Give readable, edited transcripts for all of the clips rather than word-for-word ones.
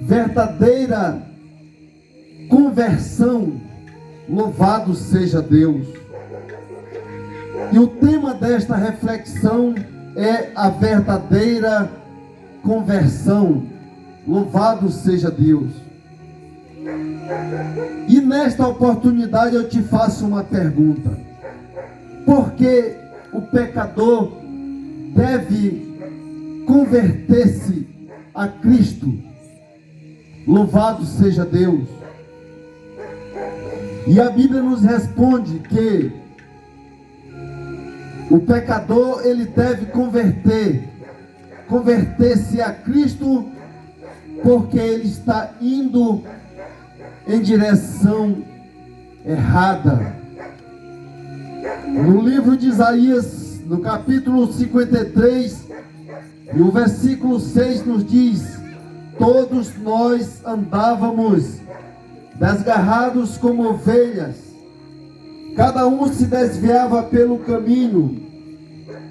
verdadeira conversão. Louvado seja Deus. E o tema desta reflexão é a verdadeira conversão. Louvado seja Deus. E nesta oportunidade eu te faço uma pergunta: por que o pecador deve converter-se a Cristo? Louvado seja Deus. E a Bíblia nos responde que o pecador, ele deve converter-se a Cristo, porque ele está indo em direção errada. No livro de Isaías, no capítulo 53, e o versículo 6 nos diz: todos nós andávamos desgarrados como ovelhas, cada um se desviava pelo caminho,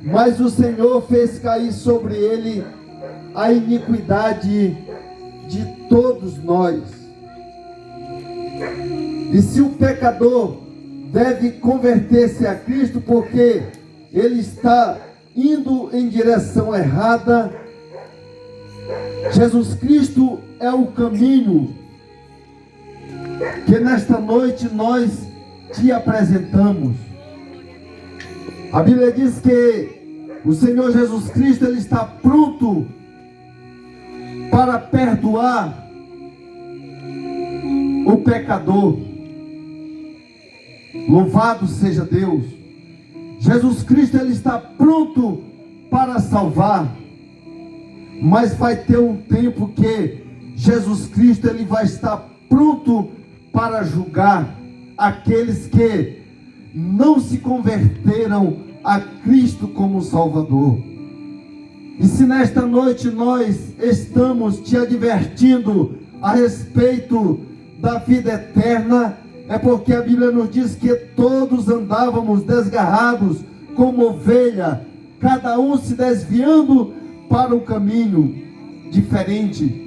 mas o Senhor fez cair sobre ele a iniquidade de todos nós. E se o pecador deve converter-se a Cristo porque ele está indo em direção errada, Jesus Cristo é o caminho que nesta noite nós te apresentamos. A Bíblia diz que o Senhor Jesus Cristo, ele está pronto para perdoar o pecador. Louvado seja Deus. Jesus Cristo, ele está pronto para salvar, mas vai ter um tempo que Jesus Cristo, ele vai estar pronto para julgar aqueles que não se converteram a Cristo como Salvador. E se nesta noite nós estamos te advertindo a respeito da vida eterna, é porque a Bíblia nos diz que todos andávamos desgarrados como ovelha, cada um se desviando para um caminho diferente.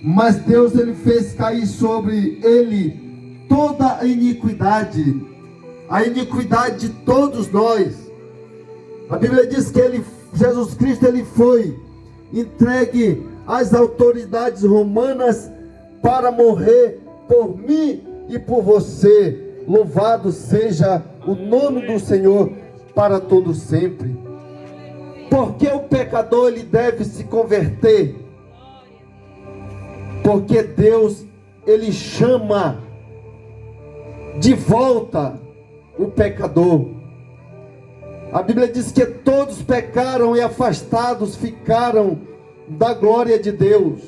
Mas Deus, ele fez cair sobre ele toda a iniquidade de todos nós. A Bíblia diz que Jesus Cristo, ele foi entregue às autoridades romanas para morrer por mim e por você. Louvado seja o nome do Senhor para todo sempre. Porque o pecador, ele deve se converter? Porque Deus, ele chama de volta o pecador. A Bíblia diz que todos pecaram e afastados ficaram da glória de Deus.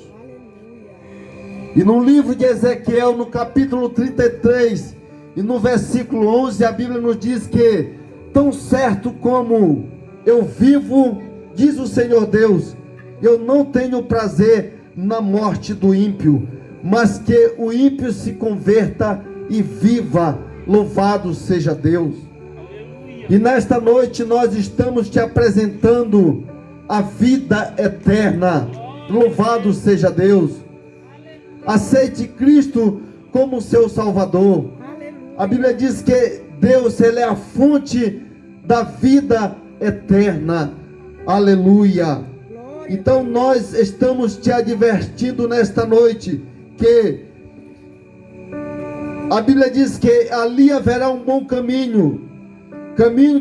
E no livro de Ezequiel, no capítulo 33 e no versículo 11, a Bíblia nos diz que: tão certo como eu vivo, diz o Senhor Deus, eu não tenho prazer na morte do ímpio, mas que o ímpio se converta e viva. Louvado seja Deus. E nesta noite nós estamos te apresentando a vida eterna. Louvado seja Deus. Aceite Cristo como seu Salvador. A Bíblia diz que Deus, ele é a fonte da vida eterna. Aleluia. Então nós estamos te advertindo nesta noite que a Bíblia diz que ali haverá um bom caminho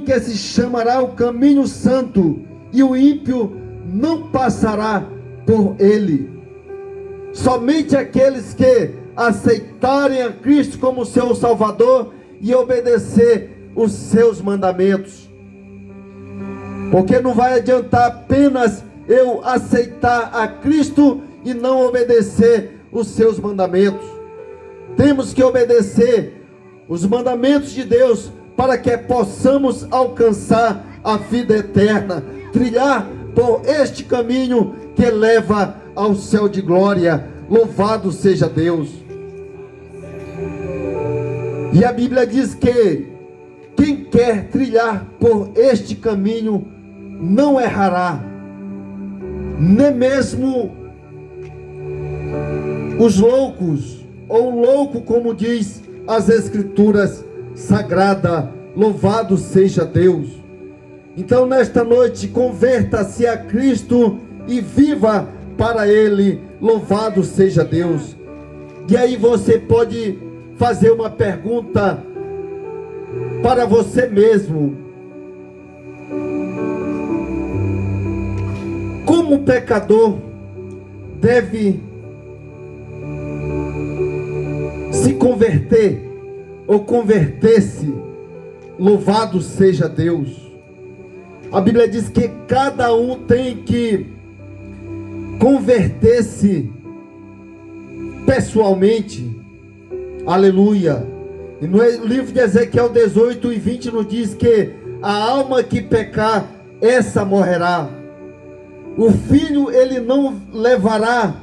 que se chamará o caminho santo, e o ímpio não passará por ele. Somente aqueles que aceitarem a Cristo como seu Salvador e obedecer os seus mandamentos. Porque não vai adiantar apenas eu aceitar a Cristo e não obedecer os seus mandamentos. Temos que obedecer os mandamentos de Deus para que possamos alcançar a vida eterna, trilhar por este caminho que leva ao céu de glória. Louvado seja Deus. E a Bíblia diz que quem quer trilhar por este caminho não errará, nem mesmo os loucos, ou louco, como diz as Escrituras Sagradas. Louvado seja Deus. Então, nesta noite, converta-se a Cristo e viva para Ele. Louvado seja Deus. E aí você pode fazer uma pergunta para você mesmo: como o pecador deve se converter ou converter-se? Louvado seja Deus. A Bíblia diz que cada um tem que converter-se pessoalmente. Aleluia. E no livro de Ezequiel 18:20 nos diz que a alma que pecar, essa morrerá. O filho, ele não levará,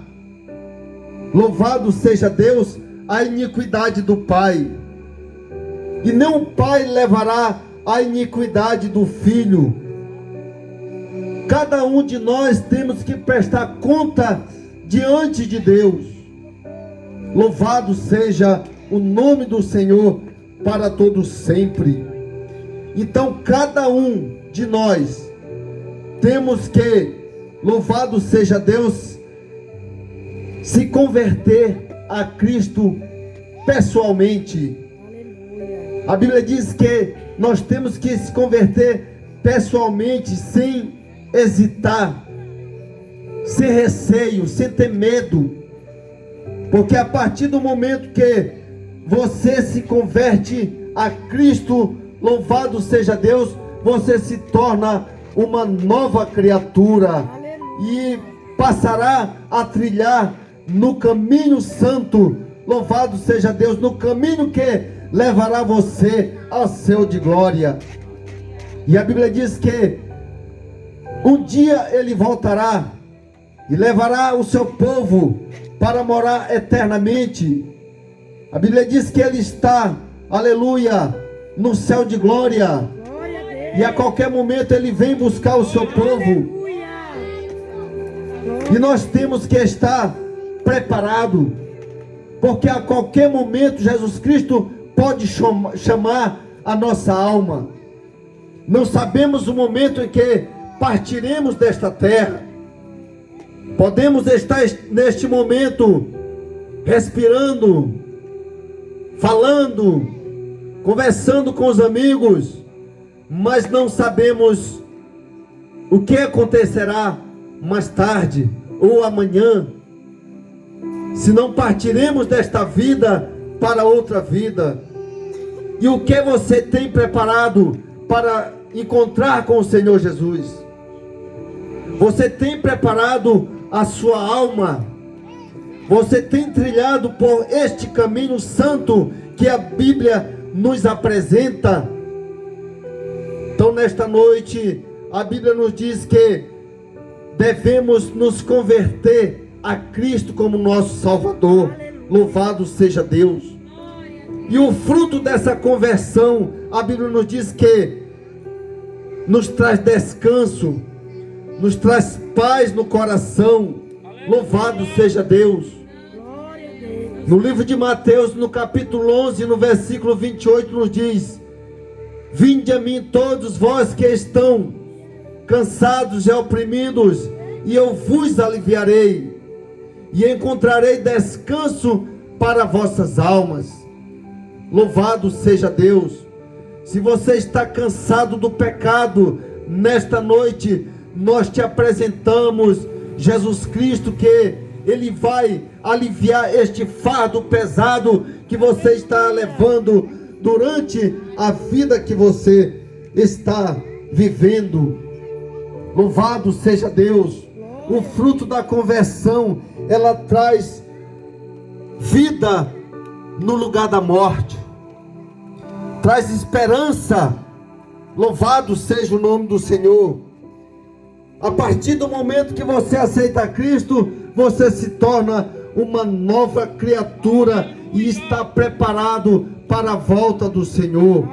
louvado seja Deus, a iniquidade do pai. E nem o pai levará a iniquidade do filho. Cada um de nós temos que prestar conta diante de Deus. Louvado seja o nome do Senhor para todos sempre. Então cada um de nós temos que, louvado seja Deus, se converter a Cristo pessoalmente. A Bíblia diz que nós temos que se converter pessoalmente, sem hesitar, sem receio, sem ter medo. Porque a partir do momento que você se converte a Cristo, louvado seja Deus, você se torna uma nova criatura e passará a trilhar no caminho santo. Louvado seja Deus, no caminho que levará você ao céu de glória. E a Bíblia diz que um dia ele voltará e levará o seu povo para morar eternamente. A Bíblia diz que ele está, aleluia, no céu de glória. E a qualquer momento ele vem buscar o seu povo. E nós temos que estar preparados, porque a qualquer momento Jesus Cristo pode chamar a nossa alma. Não sabemos o momento em que partiremos desta terra. Podemos estar neste momento respirando, falando, conversando com os amigos, mas não sabemos o que acontecerá mais tarde ou amanhã. Se não partiremos desta vida para outra vida. E o que você tem preparado para encontrar com o Senhor Jesus? Você tem preparado a sua alma? Você tem trilhado por este caminho santo que a Bíblia nos apresenta? Então, nesta noite, a Bíblia nos diz que devemos nos converter a Cristo como nosso Salvador. Louvado seja Deus. E o fruto dessa conversão, a Bíblia nos diz que nos traz descanso, nos traz paz no coração. Louvado seja Deus. No livro de Mateus, no capítulo 11, no versículo 28, nos diz: vinde a mim todos vós que estão cansados e oprimidos, e eu vos aliviarei, e encontrarei descanso para vossas almas. Louvado seja Deus. Se você está cansado do pecado, nesta noite nós te apresentamos Jesus Cristo, que Ele vai aliviar este fardo pesado que você está levando durante a vida que você está vivendo. Louvado seja Deus. O fruto da conversão, ela traz vida no lugar da morte, traz esperança. Louvado seja o nome do Senhor. A partir do momento que você aceita Cristo, você se torna uma nova criatura e está preparado para a volta do Senhor.